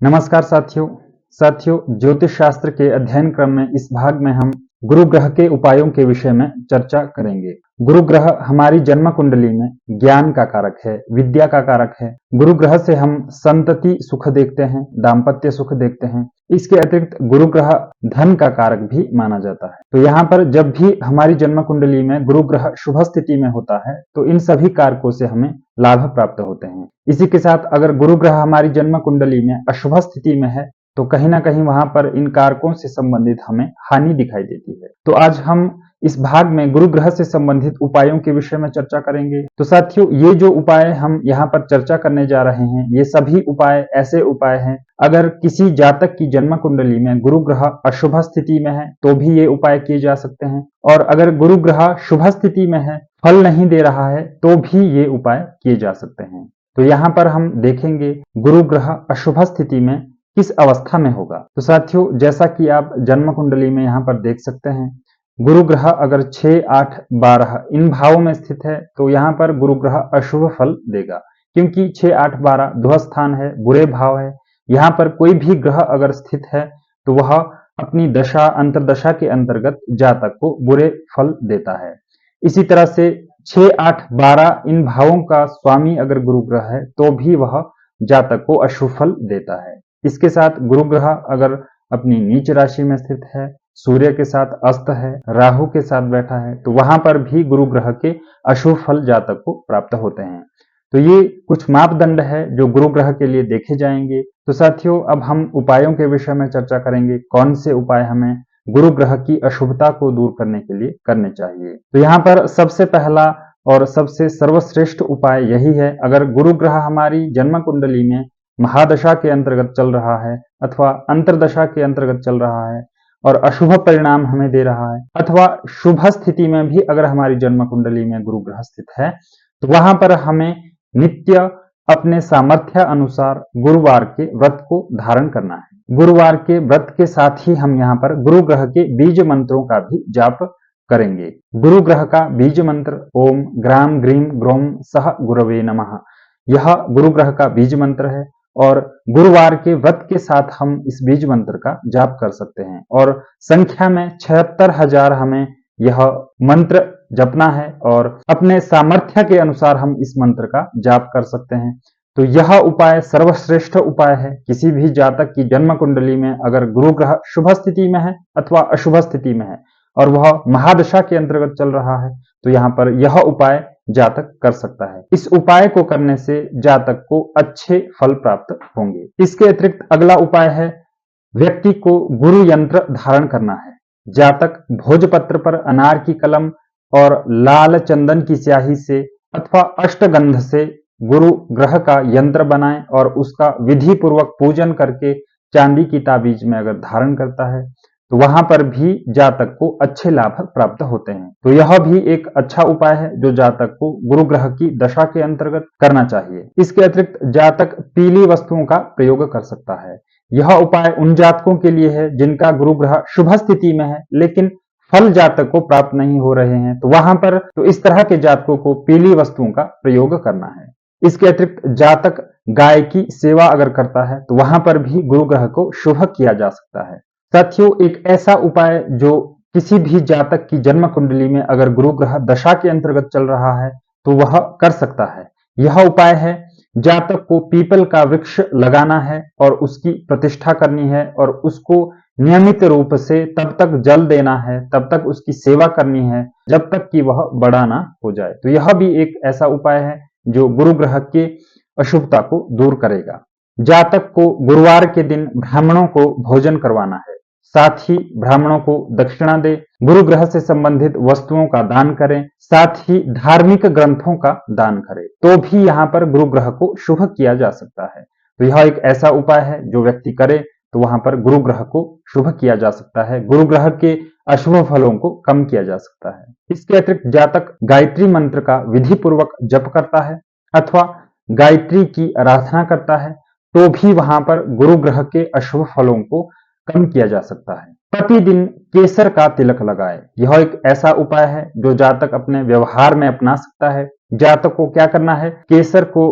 नमस्कार साथियों ज्योतिष शास्त्र के अध्ययन क्रम में इस भाग में हम गुरु ग्रह के उपायों के विषय में चर्चा करेंगे। गुरु ग्रह हमारी जन्म कुंडली में ज्ञान का कारक है, विद्या का कारक है। गुरु ग्रह से हम संतति सुख देखते हैं, दाम्पत्य सुख देखते हैं। इसके अतिरिक्त गुरु ग्रह धन का कारक भी माना जाता है। तो यहाँ पर जब भी हमारी जन्म कुंडली में गुरु ग्रह शुभ स्थिति में होता है तो इन सभी कारकों से हमें लाभ प्राप्त होते हैं। इसी के साथ अगर गुरु ग्रह हमारी जन्म कुंडली में अशुभ स्थिति में है तो कहीं ना कहीं वहां पर इन कारकों से संबंधित हमें हानि दिखाई देती है। तो आज हम इस भाग में गुरु ग्रह से संबंधित उपायों के विषय में चर्चा करेंगे। तो साथियों, ये जो उपाय हम यहाँ पर चर्चा करने जा रहे हैं, ये सभी उपाय ऐसे उपाय हैं अगर किसी जातक की जन्म कुंडली में गुरु ग्रह अशुभ स्थिति में है तो भी ये उपाय किए जा सकते हैं, और अगर गुरु ग्रह शुभ स्थिति में है, फल नहीं दे रहा है, तो भी ये उपाय किए जा सकते हैं। तो यहाँ पर हम देखेंगे गुरु ग्रह अशुभ स्थिति में किस अवस्था में होगा। तो साथियों, जैसा कि आप जन्म कुंडली में यहाँ पर देख सकते हैं, गुरु ग्रह अगर 6, 8, 12 इन भावों में स्थित है तो यहाँ पर गुरु ग्रह अशुभ फल देगा, क्योंकि 6, 8, 12 ध्रुव स्थान है, बुरे भाव है। यहाँ पर कोई भी ग्रह अगर स्थित है तो वह अपनी दशा अंतरदशा के अंतर्गत जातक को बुरे फल देता है। इसी तरह से 6, 8, 12 इन भावों का स्वामी अगर गुरु ग्रह है तो भी वह जातक को अशुभ फल देता है। इसके साथ गुरु ग्रह अगर अपनी नीच राशि में स्थित है, सूर्य के साथ अस्त है, राहु के साथ बैठा है, तो वहां पर भी गुरु ग्रह के अशुभ फल जातक को प्राप्त होते हैं। तो ये कुछ मापदंड है जो गुरु ग्रह के लिए देखे जाएंगे। तो साथियों, अब हम उपायों के विषय में चर्चा करेंगे, कौन से उपाय हमें गुरु ग्रह की अशुभता को दूर करने के लिए करने चाहिए। तो यहाँ पर सबसे पहला और सबसे सर्वश्रेष्ठ उपाय यही है, अगर गुरु ग्रह हमारी जन्म कुंडली में महादशा के अंतर्गत चल रहा है अथवा अंतरदशा के अंतर्गत चल रहा है और अशुभ परिणाम हमें दे रहा है, अथवा शुभ स्थिति में भी अगर हमारी जन्म कुंडली में गुरु ग्रह स्थित है, तो वहां पर हमें नित्य अपने सामर्थ्य अनुसार गुरुवार के व्रत को धारण करना है। गुरुवार के व्रत के साथ ही हम यहाँ पर गुरु ग्रह के बीज मंत्रों का भी जाप करेंगे। गुरु ग्रह का बीज मंत्र ओम ग्राम ग्रीम ग्रोम सह गुरवे नमः, यह गुरु ग्रह का बीज मंत्र है और गुरुवार के व्रत के साथ हम इस बीज मंत्र का जाप कर सकते हैं, और संख्या में 76,000 हमें यह मंत्र जपना है और अपने सामर्थ्य के अनुसार हम इस मंत्र का जाप कर सकते हैं। तो यह उपाय सर्वश्रेष्ठ उपाय है। किसी भी जातक की जन्म कुंडली में अगर गुरु ग्रह शुभ स्थिति में है अथवा अशुभ स्थिति में है और वह महादशा के अंतर्गत चल रहा है, तो यहाँ पर यह उपाय जातक कर सकता है। इस उपाय को करने से जातक को अच्छे फल प्राप्त होंगे। इसके अतिरिक्त अगला उपाय है, व्यक्ति को गुरु यंत्र धारण करना है। जातक भोजपत्र पर अनार की कलम और लाल चंदन की स्याही से अथवा अष्टगंध से गुरु ग्रह का यंत्र बनाए और उसका विधि पूर्वक पूजन करके चांदी की ताबीज में अगर धारण करता है तो वहां पर भी जातक को अच्छे लाभ प्राप्त होते हैं। तो यह भी एक अच्छा उपाय है जो जातक को गुरु ग्रह की दशा के अंतर्गत करना चाहिए। इसके अतिरिक्त जातक पीली वस्तुओं का प्रयोग कर सकता है। यह उपाय उन जातकों के लिए है जिनका गुरु ग्रह शुभ स्थिति में है लेकिन फल जातक को प्राप्त नहीं हो रहे हैं, तो वहां पर तो इस तरह के जातकों को पीली वस्तुओं का प्रयोग करना है। इसके अतिरिक्त जातक गाय की सेवा अगर करता है तो वहां पर भी गुरु ग्रह को शुभ किया जा सकता है। साथियों, एक ऐसा उपाय जो किसी भी जातक की जन्म कुंडली में अगर गुरु ग्रह दशा के अंतर्गत चल रहा है तो वह कर सकता है। यह उपाय है, जातक को पीपल का वृक्ष लगाना है और उसकी प्रतिष्ठा करनी है और उसको नियमित रूप से तब तक जल देना है, तब तक उसकी सेवा करनी है जब तक कि वह बड़ा ना हो जाए। तो यह भी एक ऐसा उपाय है जो गुरु ग्रह के अशुभता को दूर करेगा। जातक को गुरुवार के दिन ब्राह्मणों को भोजन करवाना है, साथ ही ब्राह्मणों को दक्षिणा दे, गुरु ग्रह से संबंधित वस्तुओं का दान करें, साथ ही धार्मिक ग्रंथों का दान करें, तो भी यहाँ पर गुरु ग्रह को शुभ किया जा सकता है। तो यह एक ऐसा उपाय है जो व्यक्ति करे तो वहां पर गुरु ग्रह को शुभ किया जा सकता है, गुरु ग्रह के अशुभ फलों को कम किया जा सकता है। इसके अतिरिक्त जातक गायत्री मंत्र का विधि पूर्वक जप करता है अथवा गायत्री की आराधना करता है तो भी वहां पर गुरु ग्रह के अशुभ फलों को कम किया जा सकता है। प्रतिदिन केसर का तिलक लगाए, यह एक ऐसा उपाय है जो जातक अपने व्यवहार में अपना सकता है। जातक को क्या करना है, केसर को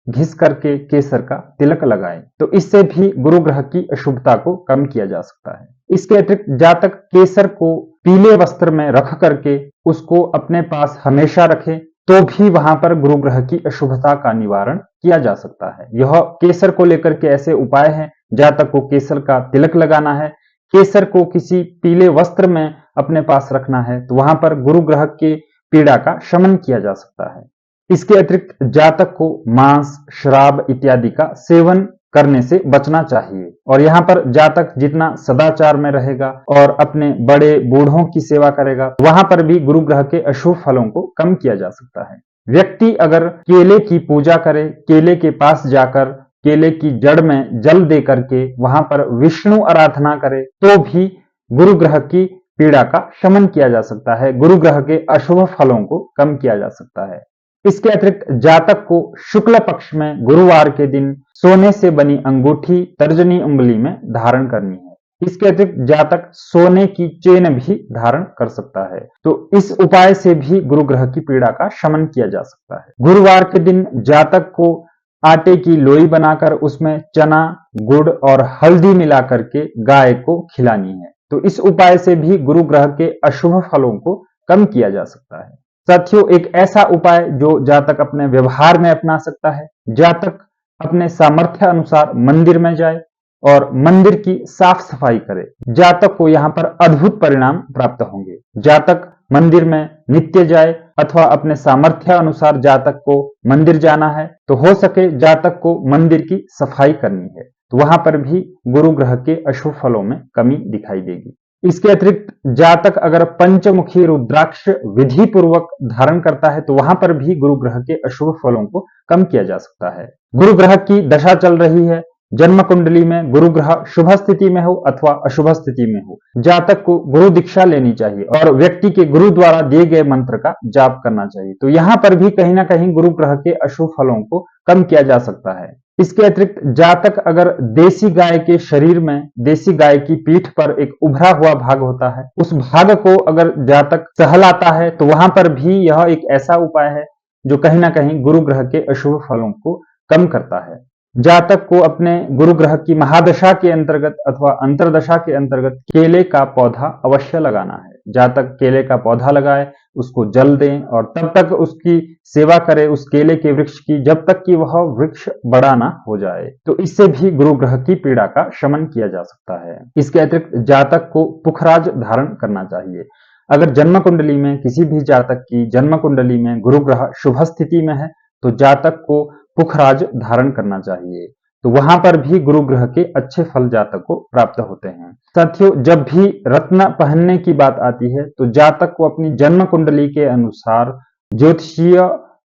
घिस करके केसर का तिलक लगाएं, तो इससे भी गुरु ग्रह की अशुभता को कम किया जा सकता है। इसके अतिरिक्त जातक केसर को पीले वस्त्र में रख करके उसको अपने पास हमेशा रखें, तो भी वहां पर गुरु ग्रह की अशुभता का निवारण किया जा सकता है। यह केसर को लेकर के ऐसे उपाय हैं। जातक को केसर का तिलक लगाना है, केसर को किसी पीले वस्त्र में अपने पास रखना है, तो वहां पर गुरु ग्रह के पीड़ा का शमन किया जा सकता है। इसके अतिरिक्त जातक को मांस, शराब इत्यादि का सेवन करने से बचना चाहिए, और यहाँ पर जातक जितना सदाचार में रहेगा और अपने बड़े बूढ़ों की सेवा करेगा, वहां पर भी गुरु ग्रह के अशुभ फलों को कम किया जा सकता है। व्यक्ति अगर केले की पूजा करे, केले के पास जाकर केले की जड़ में जल दे करके वहां पर विष्णु आराधना करे, तो भी गुरु ग्रह की पीड़ा का शमन किया जा सकता है, गुरु ग्रह के अशुभ फलों को कम किया जा सकता है। इसके अतिरिक्त जातक को शुक्ल पक्ष में गुरुवार के दिन सोने से बनी अंगूठी तर्जनी उंगली में धारण करनी है। इसके अतिरिक्त जातक सोने की चेन भी धारण कर सकता है, तो इस उपाय से भी गुरु ग्रह की पीड़ा का शमन किया जा सकता है। गुरुवार के दिन जातक को आटे की लोई बनाकर उसमें चना, गुड़ और हल्दी मिला करके गाय को खिलानी है, तो इस उपाय से भी गुरु ग्रह के अशुभ फलों को कम किया जा सकता है। साथियों, एक ऐसा उपाय जो जातक अपने व्यवहार में अपना सकता है, जातक अपने सामर्थ्य अनुसार मंदिर में जाए और मंदिर की साफ सफाई करे। जातक को यहाँ पर अद्भुत परिणाम प्राप्त होंगे। जातक मंदिर में नित्य जाए अथवा अपने सामर्थ्य अनुसार जातक को मंदिर जाना है, तो हो सके जातक को मंदिर की सफाई करनी है, तो वहां पर भी गुरु ग्रह के अशुभ फलों में कमी दिखाई देगी। इसके अतिरिक्त जातक अगर पंचमुखी रुद्राक्ष विधि पूर्वक धारण करता है, तो वहां पर भी गुरु ग्रह के अशुभ फलों को कम किया जा सकता है। गुरु ग्रह की दशा चल रही है, जन्म कुंडली में गुरु ग्रह शुभ स्थिति में हो अथवा अशुभ स्थिति में हो, जातक को गुरु दीक्षा लेनी चाहिए और व्यक्ति के गुरु द्वारा दिए गए मंत्र का जाप करना चाहिए, तो यहां पर भी कहीं ना कहीं गुरु ग्रह के अशुभ फलों को कम किया जा सकता है। इसके अतिरिक्त जातक अगर देसी गाय के शरीर में, देसी गाय की पीठ पर एक उभरा हुआ भाग होता है, उस भाग को अगर जातक सहलाता है, तो वहां पर भी यह एक ऐसा उपाय है जो कहीं ना कहीं गुरु ग्रह के अशुभ फलों को कम करता है। जातक को अपने गुरु ग्रह की महादशा के अंतर्गत अथवा अंतरदशा के अंतर्गत केले का पौधा अवश्य लगाना है। जातक केले का पौधा लगाए, उसको जल दें और तब तक उसकी सेवा करे, उस केले के वृक्ष की, जब तक कि वह वृक्ष बड़ा ना हो जाए, तो इससे भी गुरु ग्रह की पीड़ा का शमन किया जा सकता है। इसके अतिरिक्त जातक को पुखराज धारण करना चाहिए। अगर जन्म कुंडली में किसी भी जातक की जन्म कुंडली में गुरु ग्रह शुभ स्थिति में है, तो जातक को पुखराज धारण करना चाहिए, तो वहां पर भी गुरु ग्रह के अच्छे फल जातक को प्राप्त होते हैं। साथियों, जब भी रत्न पहनने की बात आती है, तो जातक को अपनी जन्म कुंडली के अनुसार ज्योतिषीय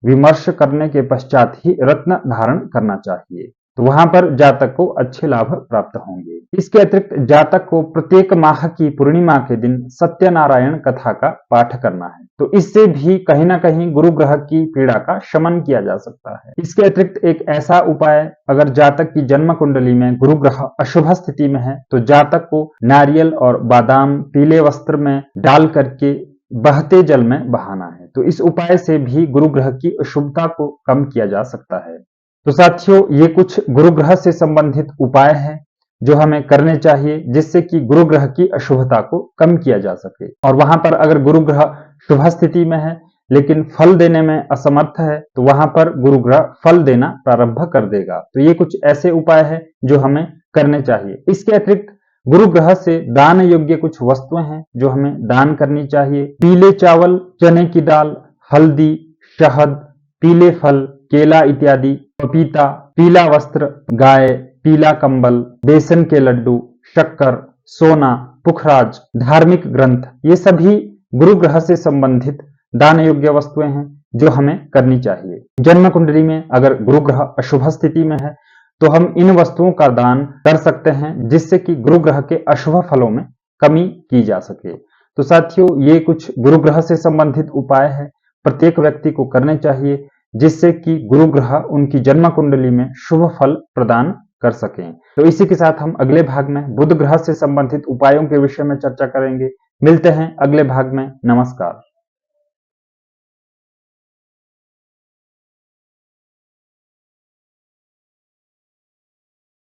विमर्श करने के पश्चात ही रत्न धारण करना चाहिए, तो वहां पर जातक को अच्छे लाभ प्राप्त होंगे। इसके अतिरिक्त जातक को प्रत्येक माह की पूर्णिमा के दिन सत्यनारायण कथा का पाठ करना है, तो इससे भी कहीं ना कहीं गुरु ग्रह की पीड़ा का शमन किया जा सकता है। इसके अतिरिक्त एक ऐसा उपाय, अगर जातक की जन्म कुंडली में गुरु ग्रह अशुभ स्थिति में है, तो जातक को नारियल और बादाम पीले वस्त्र में डाल करके बहते जल में बहाना है, तो इस उपाय से भी गुरु ग्रह की अशुभता को कम किया जा सकता है। तो साथियों, ये कुछ गुरु ग्रह से संबंधित उपाय हैं जो हमें करने चाहिए, जिससे कि गुरु ग्रह की अशुभता को कम किया जा सके। और वहां पर अगर गुरु ग्रह शुभ स्थिति में है लेकिन फल देने में असमर्थ है, तो वहां पर गुरु ग्रह फल देना प्रारंभ कर देगा। तो ये कुछ ऐसे उपाय हैं जो हमें करने चाहिए। इसके अतिरिक्त गुरु ग्रह से दान योग्य कुछ वस्तुएं हैं जो हमें दान करनी चाहिए। पीले चावल, चने की दाल, हल्दी, शहद, पीले फल, केला इत्यादि, पपीता, पीला वस्त्र, गाय, पीला कंबल, बेसन के लड्डू, शक्कर, सोना, पुखराज, धार्मिक ग्रंथ, ये सभी गुरु ग्रह से संबंधित दान योग्य वस्तुएं हैं जो हमें करनी चाहिए। जन्म कुंडली में अगर गुरु ग्रह अशुभ स्थिति में है, तो हम इन वस्तुओं का दान कर सकते हैं, जिससे कि गुरु ग्रह के अशुभ फलों में कमी की जा सके। तो साथियों, ये कुछ गुरु ग्रह से संबंधित उपाय है, प्रत्येक व्यक्ति को करने चाहिए, जिससे कि गुरु ग्रह उनकी जन्म कुंडली में शुभ फल प्रदान कर सकें। तो इसी के साथ हम अगले भाग में बुध ग्रह से संबंधित उपायों के विषय में चर्चा करेंगे। मिलते हैं अगले भाग में। नमस्कार।